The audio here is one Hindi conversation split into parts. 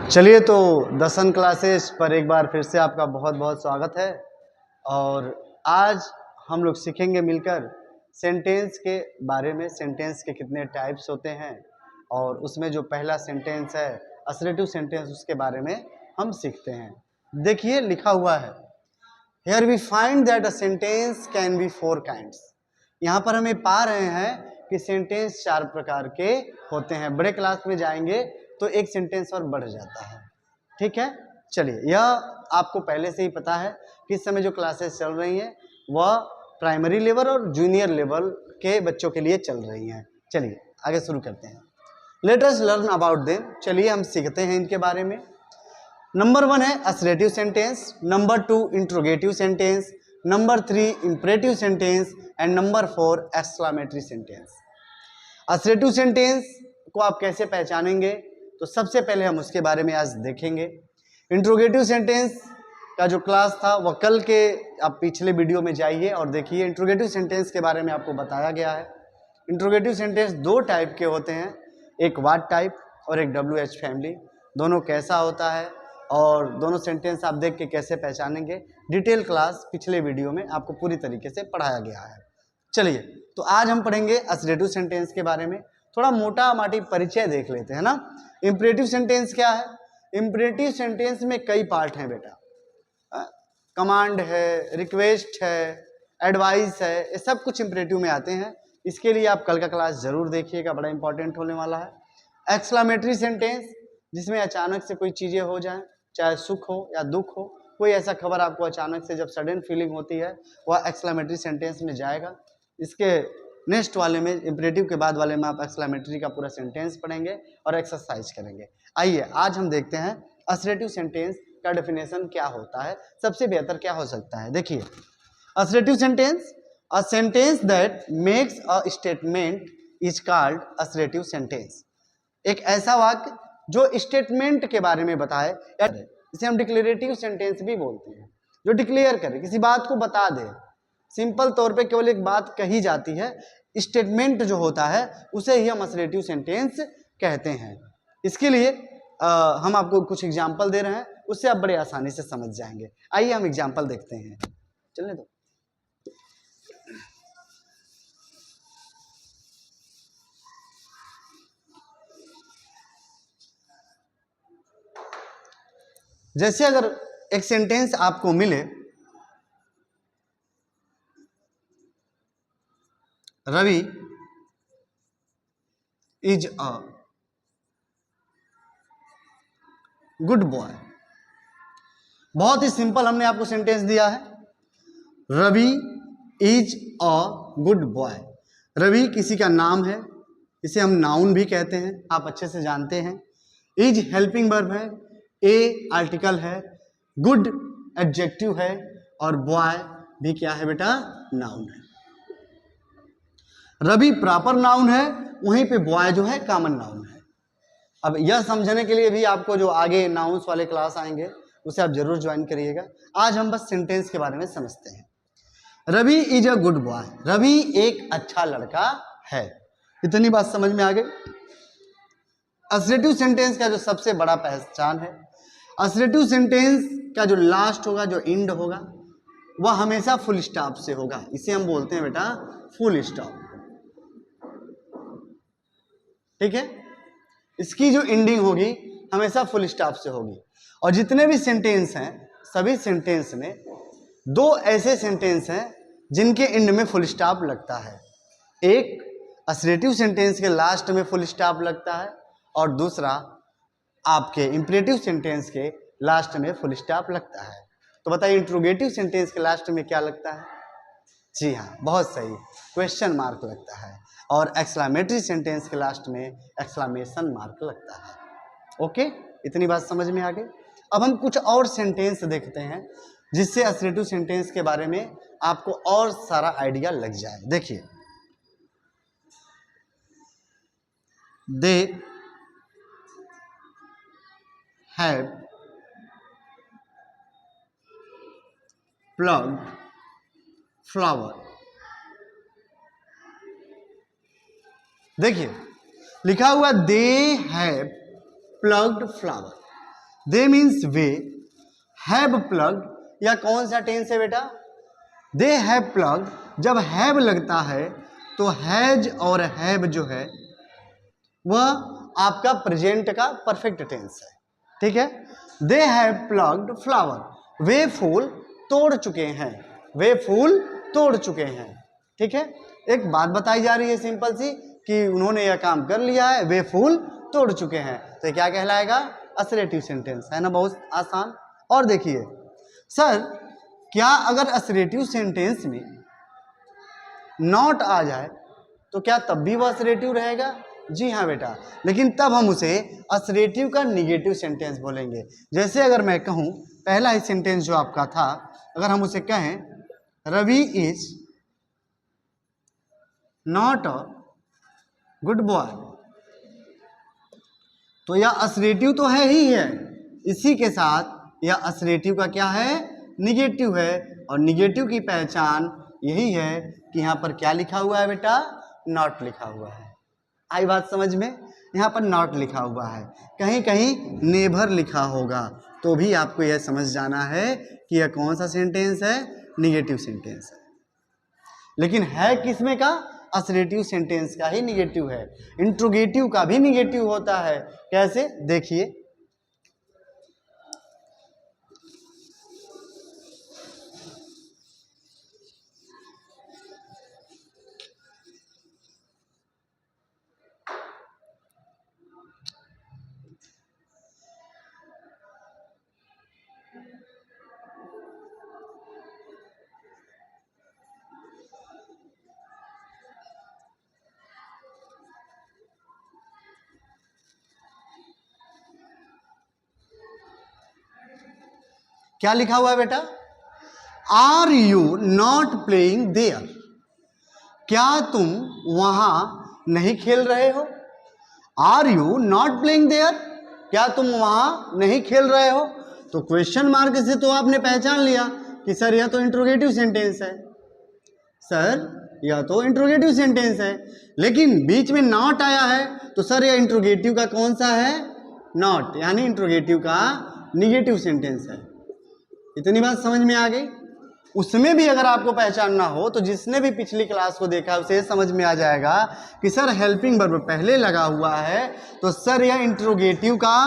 चलिए तो दसन क्लासेस पर एक बार फिर से आपका बहुत बहुत स्वागत है। और आज हम लोग सीखेंगे मिलकर सेंटेंस के बारे में। सेंटेंस के कितने टाइप्स होते हैं और उसमें जो पहला सेंटेंस है असर्टिव सेंटेंस, उसके बारे में हम सीखते हैं। देखिए लिखा हुआ है, here we find that a sentence can be 4 kinds. यहाँ पर हमें पा रहे हैं कि सेंटेंस 4 प्रकार के होते हैं। बड़े क्लास में जाएंगे तो एक सेंटेंस और बढ़ जाता है। ठीक है, चलिए यह आपको पहले से ही पता है कि इस समय जो क्लासेस चल रही हैं वह प्राइमरी लेवल और जूनियर लेवल के बच्चों के लिए चल रही हैं। चलिए आगे शुरू करते हैं। Let us learn about them. चलिए हम सीखते हैं इनके बारे में। नंबर 1 है assertive sentence, number 2 interrogative sentence, number 3 imperative sentence and number 4 exclamatory sentence. Assertive sentence को आप कैसे पहचानेंगे, तो सबसे पहले हम उसके बारे में आज देखेंगे। इंट्रोगेटिव सेंटेंस का जो क्लास था वह कल के, आप पिछले वीडियो में जाइए और देखिए। इंट्रोगेटिव सेंटेंस के बारे में आपको बताया गया है। इंट्रोगेटिव सेंटेंस 2 टाइप के होते हैं, एक व्हाट टाइप और एक WH फैमिली। दोनों कैसा होता है और दोनों सेंटेंस आप देख के कैसे पहचानेंगे, डिटेल क्लास पिछले वीडियो में आपको पूरी तरीके से पढ़ाया गया है। चलिए तो आज हम पढ़ेंगे असर्टिव सेंटेंस के बारे में। थोड़ा मोटा माटी परिचय देख लेते हैं ना। इंपरेटिव सेंटेंस क्या है? इंपरेटिव सेंटेंस में कई पार्ट हैं बेटा। कमांड है, रिक्वेस्ट है, एडवाइस है, ये सब कुछ इंपरेटिव में आते हैं। इसके लिए आप कल का क्लास जरूर देखिएगा, बड़ा इंपॉर्टेंट होने वाला है। एक्सक्लेमेटरी सेंटेंस, जिसमें अचानक से कोई चीजें हो जाए, चाहे सुख हो या दुख हो, कोई ऐसा खबर आपको अचानक से जब सडन फीलिंग होती है, वह एक्सक्लेमेटरी सेंटेंस में जाएगा। इसके नेक्स्ट वाले में, इंपरेटिव के बाद वाले में, आप एक्सक्लेमेटरी का पूरा सेंटेंस पढ़ेंगे और एक्सरसाइज करेंगे। आइए आज हम देखते हैं असर्टिव सेंटेंस का डेफिनेशन क्या होता है, सबसे बेहतर क्या हो सकता है। देखिए, assertive sentence, a sentence that makes a statement is called assertive sentence. एक ऐसा वाक्य जो स्टेटमेंट के बारे में बताए, इसे हम डिक्लेरेटिव सेंटेंस भी बोलते हैं। जो डिक्लेयर करे, किसी बात को बता दे, सिंपल तौर पे केवल एक बात कही जाती है, स्टेटमेंट जो होता है उसे ही हम असर्टिव सेंटेंस कहते हैं। इसके लिए हम आपको कुछ एग्जाम्पल दे रहे हैं, उससे आप बड़े आसानी से समझ जाएंगे। आइए हम एग्जाम्पल देखते हैं। चलने दो। जैसे अगर एक सेंटेंस आपको मिले, Ravi is a good boy. बहुत ही सिंपल हमने आपको सेंटेंस दिया है, Ravi is a good boy. Ravi किसी का नाम है, इसे हम नाउन भी कहते हैं, आप अच्छे से जानते हैं। इज हेल्पिंग वर्ब है, ए आर्टिकल है, गुड एडजेक्टिव है और बॉय भी क्या है बेटा? नाउन है। रवि प्रॉपर नाउन है, वहीं पे बॉय जो है कॉमन नाउन है। अब यह समझने के लिए भी आपको जो आगे नाउन्स वाले क्लास आएंगे उसे आप जरूर ज्वाइन करिएगा। आज हम बस सेंटेंस के बारे में समझते हैं। Ravi is a good boy, Ravi एक अच्छा लड़का है। इतनी बात समझ में आ गई। असर्टिव सेंटेंस का जो सबसे बड़ा पहचान है, असर्टिव सेंटेंस का जो लास्ट होगा, जो एंड होगा, वह हमेशा फुल स्टॉप से होगा। इसे हम बोलते हैं बेटा फुल स्टॉप। ठीक है, इसकी जो एंडिंग होगी हमेशा फुल स्टॉप से होगी। और जितने भी सेंटेंस हैं, सभी सेंटेंस में 2 ऐसे सेंटेंस हैं जिनके एंड में फुल स्टॉप लगता है। एक असर्टिव सेंटेंस के लास्ट में फुल स्टॉप लगता है और दूसरा आपके इंपरेटिव सेंटेंस के लास्ट में फुल स्टॉप लगता है। तो बताइए इंट्रोगेटिव सेंटेंस के लास्ट में क्या लगता है? जी हाँ, बहुत सही, क्वेश्चन मार्क लगता है। और एक्सक्लेमेटरी सेंटेंस के लास्ट में एक्सक्लेमेशन मार्क लगता है। ओके, इतनी बात समझ में आ गई। अब हम कुछ और सेंटेंस देखते हैं जिससे असर्टिव सेंटेंस के बारे में आपको और सारा आइडिया लग जाए। देखिए, दे हैव प्लग्ड फ्लावर। देखिए लिखा हुआ they have plugged flower. They means वे, हैव प्लग्ड, या कौन सा टेंस है बेटा? They have plugged. जब हैव लगता है तो हैज और हैव जो है वह आपका प्रेजेंट का परफेक्ट टेंस है, ठीक है। दे हैव प्लग्ड फ्लावर, वे फूल तोड़ चुके हैं, वे फूल तोड़ चुके हैं, ठीक है। एक बात बताई जा रही है सिंपल सी कि उन्होंने यह काम कर लिया है, वे फूल तोड़ चुके हैं, तो क्या कहलाएगा? असरेटिव सेंटेंस, है ना, बहुत आसान। और देखिए सर, क्या अगर असरेटिव सेंटेंस में नॉट आ जाए तो क्या तब भी वह असरेटिव रहेगा? जी हाँ बेटा, लेकिन तब हम उसे असरेटिव का निगेटिव सेंटेंस बोलेंगे। जैसे अगर मैं कहूं, पहला ही सेंटेंस जो आपका था, अगर हम उसे कहें Ravi is not a good boy, तो यह असरेटिव तो है ही है, इसी के साथ यह असरेटिव का क्या है? निगेटिव है। और निगेटिव की पहचान यही है कि यहाँ पर क्या लिखा हुआ है बेटा? नॉट लिखा हुआ है। आई बात समझ में? यहाँ पर नॉट लिखा हुआ है, कहीं कहीं नेभर लिखा होगा, तो भी आपको यह समझ जाना है कि यह कौन सा सेंटेंस है? निगेटिव सेंटेंस है। लेकिन है किसमें का? असरेटिव सेंटेंस का ही निगेटिव है। इंट्रोगेटिव का भी निगेटिव होता है। कैसे? देखिए, क्या लिखा हुआ है बेटा? Are you not playing there, क्या तुम वहां नहीं खेल रहे हो? Are you not playing there, क्या तुम वहां नहीं खेल रहे हो? तो क्वेश्चन मार्क से तो आपने पहचान लिया कि सर यह तो इंट्रोगेटिव सेंटेंस है, सर यह तो इंट्रोगेटिव सेंटेंस है। लेकिन बीच में नॉट आया है, तो सर यह इंट्रोगेटिव का कौन सा है? नॉट, यानी इंट्रोगेटिव का निगेटिव सेंटेंस है। इतनी बात समझ में आ गई? उसमें भी अगर आपको पहचानना हो तो जिसने भी पिछली क्लास को देखा उसे समझ में आ जाएगा कि सर हेल्पिंग वर्ब पहले लगा हुआ है, तो सर यह इंट्रोगेटिव का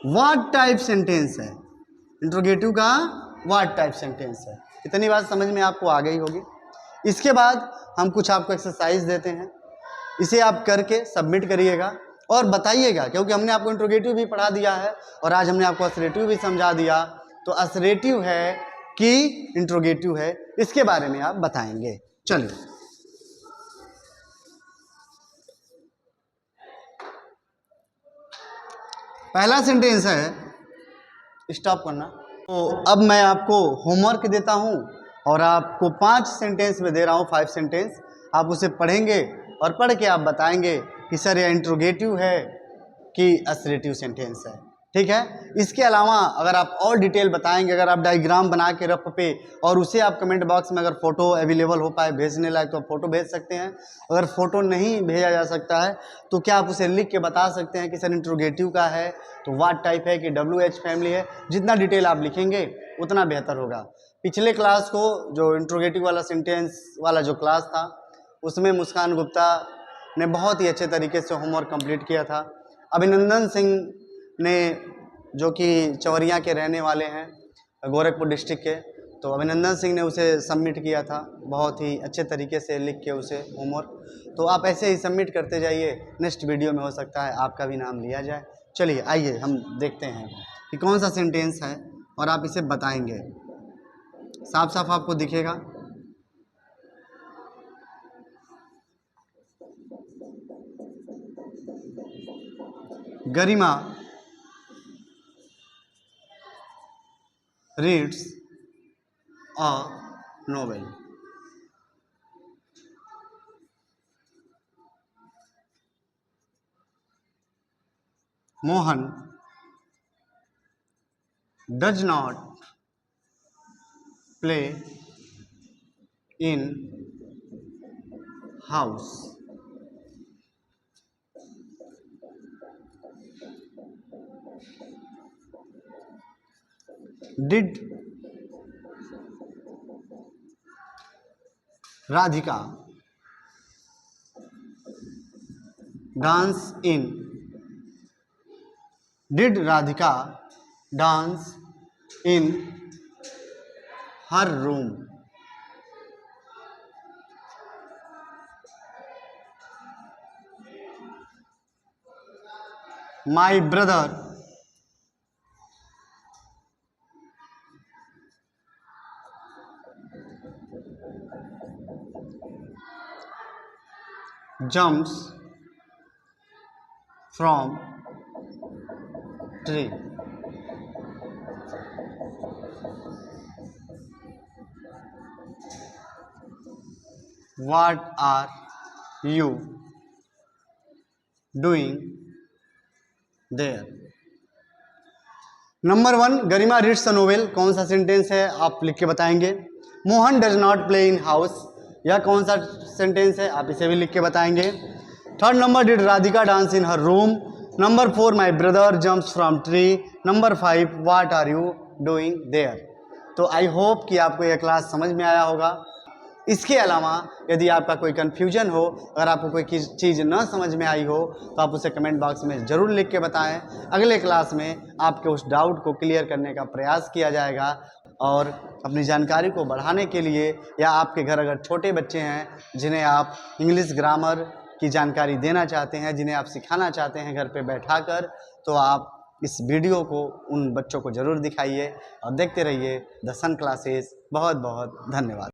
व्हाट टाइप सेंटेंस है, इंट्रोगेटिव का व्हाट टाइप सेंटेंस है। इतनी बात समझ में आपको आ गई होगी। इसके बाद हम कुछ आपको एक्सरसाइज देते हैं, इसे आप करके सबमिट करिएगा और बताइएगा, क्योंकि हमने आपको इंट्रोगेटिव भी पढ़ा दिया है और आज हमने आपको असरेटिव भी समझा दिया, तो असरेटिव है कि इंट्रोगेटिव है, इसके बारे में आप बताएंगे। चलिए, पहला सेंटेंस है, स्टॉप करना। तो अब मैं आपको होमवर्क देता हूं और आपको 5 सेंटेंस में दे रहा हूं, 5 सेंटेंस। आप उसे पढ़ेंगे और पढ़ के आप बताएंगे कि सर यह इंट्रोगेटिव है कि असरेटिव सेंटेंस है, ठीक है। इसके अलावा अगर आप और डिटेल बताएंगे, अगर आप डायग्राम बना के रफ पे और उसे आप कमेंट बॉक्स में अगर फ़ोटो अवेलेबल हो पाए भेजने लायक तो आप फ़ोटो भेज सकते हैं। अगर फ़ोटो नहीं भेजा जा सकता है तो क्या आप उसे लिख के बता सकते हैं कि सर इंट्रोगेटिव का है तो व्हाट टाइप है, कि WH फैमिली है। जितना डिटेल आप लिखेंगे उतना बेहतर होगा। पिछले क्लास को जो इंट्रोगेटिव वाला सेंटेंस वाला जो क्लास था उसमें मुस्कान गुप्ता ने बहुत ही अच्छे तरीके से होमवर्क कंप्लीट किया था। अभिनंदन सिंह ने, जो कि चौरिया के रहने वाले हैं, गोरखपुर डिस्ट्रिक्ट के, तो अभिनंदन सिंह ने उसे सबमिट किया था बहुत ही अच्छे तरीके से लिख के उसे होमवर्क। तो आप ऐसे ही सबमिट करते जाइए, नेक्स्ट वीडियो में हो सकता है आपका भी नाम लिया जाए। चलिए आइए हम देखते हैं कि कौन सा सेंटेंस है और आप इसे बताएंगे। साफ साफ आपको दिखेगा। गरिमा reads a novel. Mohan does not play in house. Did Radhika dance in did Radhika dance in her room my brother jumps from tree. What are you doing there? Number 1, Garima reads a novel. कौन सा सेंटेंस है आप लिख के बताएंगे। Mohan does not play in house, यह कौन सा सेंटेंस है आप इसे भी लिख के बताएंगे। Third number, did Radhika dance in her room. Number 4, my brother jumps from tree. Number 5, what are you doing there. तो आई होप कि आपको यह क्लास समझ में आया होगा। इसके अलावा यदि आपका कोई कन्फ्यूजन हो, अगर आपको कोई चीज़ न समझ में आई हो तो आप उसे कमेंट बॉक्स में ज़रूर लिख के बताएं। अगले क्लास में आपके उस डाउट को क्लियर करने का प्रयास किया जाएगा। और अपनी जानकारी को बढ़ाने के लिए, या आपके घर अगर छोटे बच्चे हैं जिन्हें आप इंग्लिश ग्रामर की जानकारी देना चाहते हैं, जिन्हें आप सिखाना चाहते हैं घर पे बैठाकर, तो आप इस वीडियो को उन बच्चों को ज़रूर दिखाइए और देखते रहिए द सन क्लासेस। बहुत बहुत धन्यवाद।